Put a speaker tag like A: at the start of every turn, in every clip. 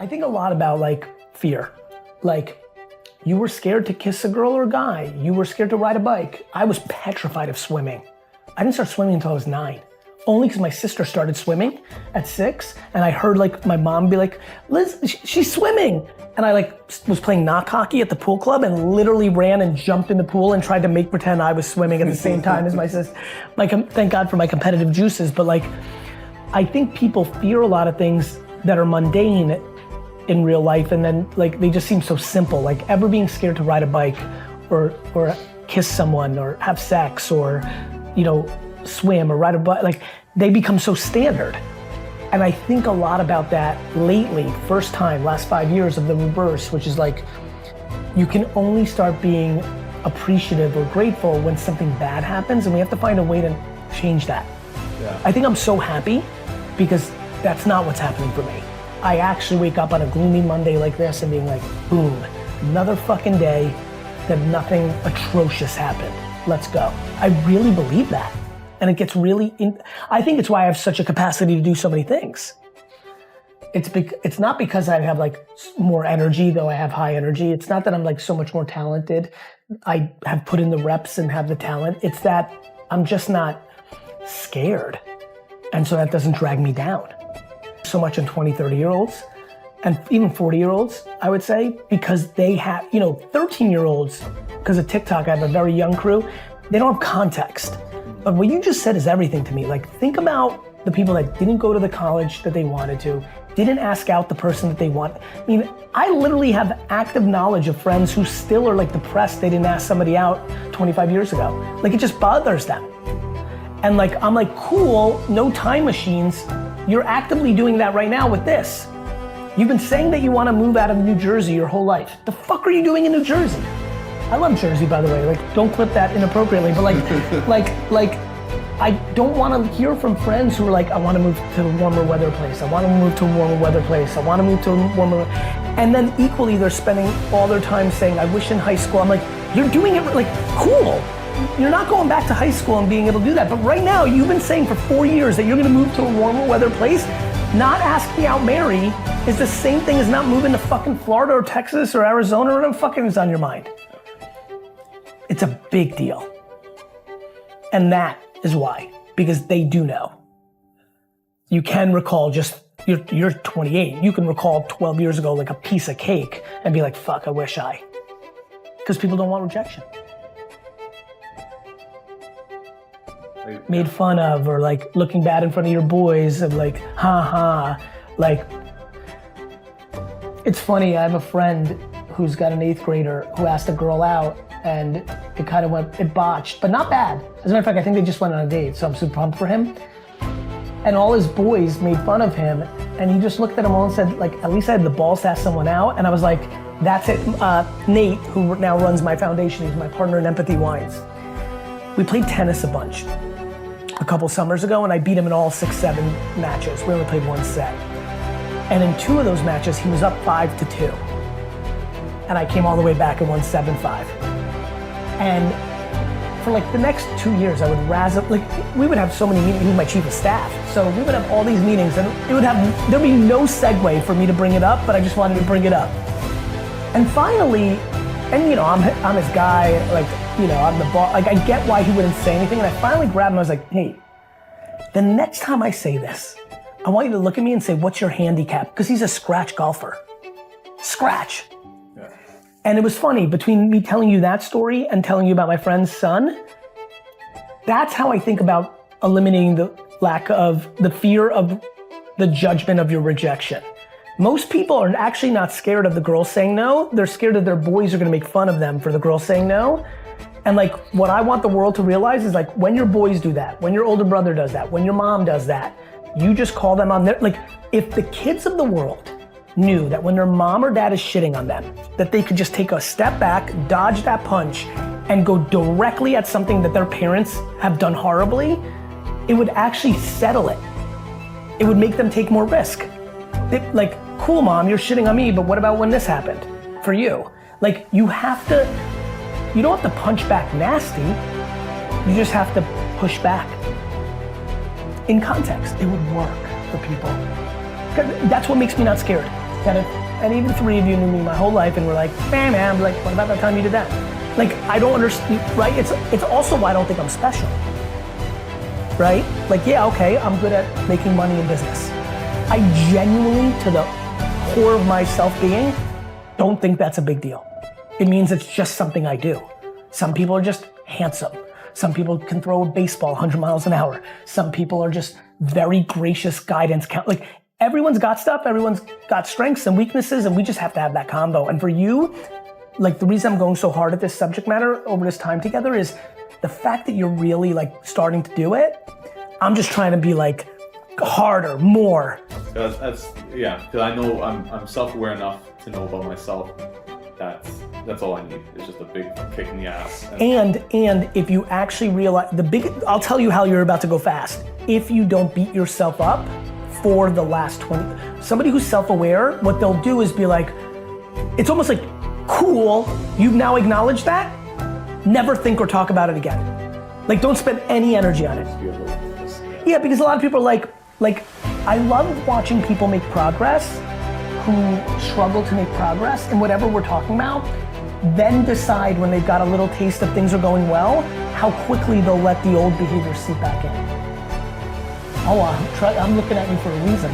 A: I think a lot about like fear. Like you were scared to kiss a girl or a guy. You were scared to ride a bike. I was petrified of swimming. I didn't start swimming until I was 9. Only because my sister started swimming at 6 and I heard like my mom be like, Liz, she's swimming. And I like was playing knock hockey at the pool club and literally ran and jumped in the pool and tried to make pretend I was swimming at the same time as my sister. Like, thank God for my competitive juices, but like, I think people fear a lot of things that are mundane in real life, and then like they just seem so simple. Like ever being scared to ride a bike or kiss someone or have sex or, you know, swim or ride a bike, like they become so standard. And I think a lot about that lately, first time, last 5 years of the reverse, which is like, you can only start being appreciative or grateful when something bad happens, and we have to find a way to change that. Yeah. I think I'm so happy because that's not what's happening for me. I actually wake up on a gloomy Monday like this and being like, boom, another fucking day that nothing atrocious happened. Let's go. I really believe that. And it gets really, I think it's why I have such a capacity to do so many things. It's not because I have like more energy, though I have high energy. It's not that I'm like so much more talented. I have put in the reps and have the talent. It's that I'm just not scared. And so that doesn't drag me down. So much in 20, 30-year-olds and even 40-year-olds, I would say, because they have, you know, 13-year-olds, because of TikTok, I have a very young crew, they don't have context. But what you just said is everything to me. Like, think about the people that didn't go to the college that they wanted to, didn't ask out the person that they want. I mean, I literally have active knowledge of friends who still are like depressed they didn't ask somebody out 25 years ago. Like, it just bothers them. And like, I'm like, cool, no time machines. You're actively doing that right now with this. You've been saying that you want to move out of New Jersey your whole life. The fuck are you doing in New Jersey? I love Jersey, by the way. Like, don't clip that inappropriately, but like, I don't want to hear from friends who are like, I want to move to a warmer weather place. I want to move to a warmer weather place. I want to move to a warmer, and then equally they're spending all their time saying, I wish in high school. I'm like, you're doing it, like, cool. You're not going back to high school and being able to do that. But right now, you've been saying for 4 years that you're gonna move to a warmer weather place. Not asking out Mary is the same thing as not moving to fucking Florida or Texas or Arizona or whatever fucking is on your mind. It's a big deal. And that is why, because they do know. You can recall you're 28. You can recall 12 years ago like a piece of cake and be like, fuck, I wish I. Because people don't want rejection. Made fun of, or like looking bad in front of your boys of like, ha. Like, it's funny, I have a friend who's got an 8th grader who asked a girl out and it botched, but not bad. As a matter of fact, I think they just went on a date, so I'm super pumped for him. And all his boys made fun of him, and he just looked at them all and said, like, at least I had the balls to ask someone out. And I was like, that's it. Nate, who now runs my foundation, he's my partner in Empathy Wines. We played tennis a bunch a couple summers ago, and I beat him in all 6-7 matches. We only played one set. And in 2 of those matches, he was up 5-2. And I came all the way back and won 7-5. And for like the next 2 years, I would razz up, like we would have so many meetings, he was my chief of staff. So we would have all these meetings and there'd be no segue for me to bring it up, but I just wanted to bring it up. And finally, and you know, I'm his guy, like, you know, I'm the boss, like I get why he wouldn't say anything, and I finally grabbed him, I was like, hey, the next time I say this, I want you to look at me and say, what's your handicap? Because he's a scratch golfer. Scratch. Yeah. And it was funny, between me telling you that story and telling you about my friend's son, that's how I think about eliminating the lack of, the fear of the judgment of your rejection. Most people are actually not scared of the girl saying no, they're scared that their boys are gonna make fun of them for the girl saying no. And like, what I want the world to realize is like, when your boys do that, when your older brother does that, when your mom does that, you just call them on their, like, if the kids of the world knew that when their mom or dad is shitting on them, that they could just take a step back, dodge that punch, and go directly at something that their parents have done horribly, it would actually settle it. It would make them take more risk. Like, cool mom, you're shitting on me, but what about when this happened for you? Like, you don't have to punch back nasty, you just have to push back. In context, it would work for people. That's what makes me not scared. That if any of the three of you knew me my whole life and were like, man, I'm like, what about that time you did that? Like, I don't understand, right? It's also why I don't think I'm special, right? Like, yeah, okay, I'm good at making money in business. I genuinely, to the core of my self-being, don't think that's a big deal. It means it's just something I do. Some people are just handsome. Some people can throw a baseball 100 miles an hour. Some people are just very gracious guidance. Like, everyone's got stuff, everyone's got strengths and weaknesses, and we just have to have that combo. And for you, like, the reason I'm going so hard at this subject matter over this time together is the fact that you're really like starting to do it. I'm just trying to be like harder, more.
B: Because I know I'm self-aware enough to know about myself. That's all I need. It's just a big kick in the ass.
A: And if you actually realize I'll tell you how you're about to go fast. If you don't beat yourself up for the last 20, somebody who's self-aware, what they'll do is be like, it's almost like, cool, you've now acknowledged that, never think or talk about it again. Like, don't spend any energy on it. Yeah, because a lot of people are like, I love watching people make progress who struggle to make progress in whatever we're talking about, then decide when they've got a little taste of things are going well, how quickly they'll let the old behavior seep back in. Oh, I'm looking at you for a reason.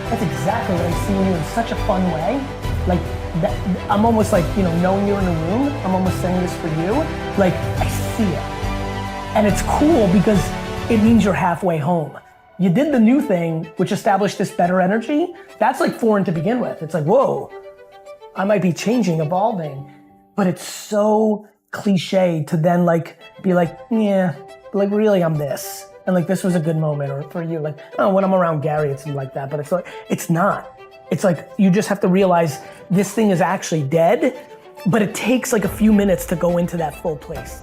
A: That's exactly what I see in you in such a fun way. Like, I'm almost like, knowing you're in the room, I'm almost saying this for you. Like, I see it. And it's cool because it means you're halfway home. You did the new thing, which established this better energy. That's like foreign to begin with. It's like, whoa, I might be changing, evolving. But it's so cliche to then like, be like, yeah, like really I'm this. And like, this was a good moment, or for you, like, oh, when I'm around Gary, it's like that. But it's like, it's not. It's like, you just have to realize this thing is actually dead, but it takes like a few minutes to go into that full place.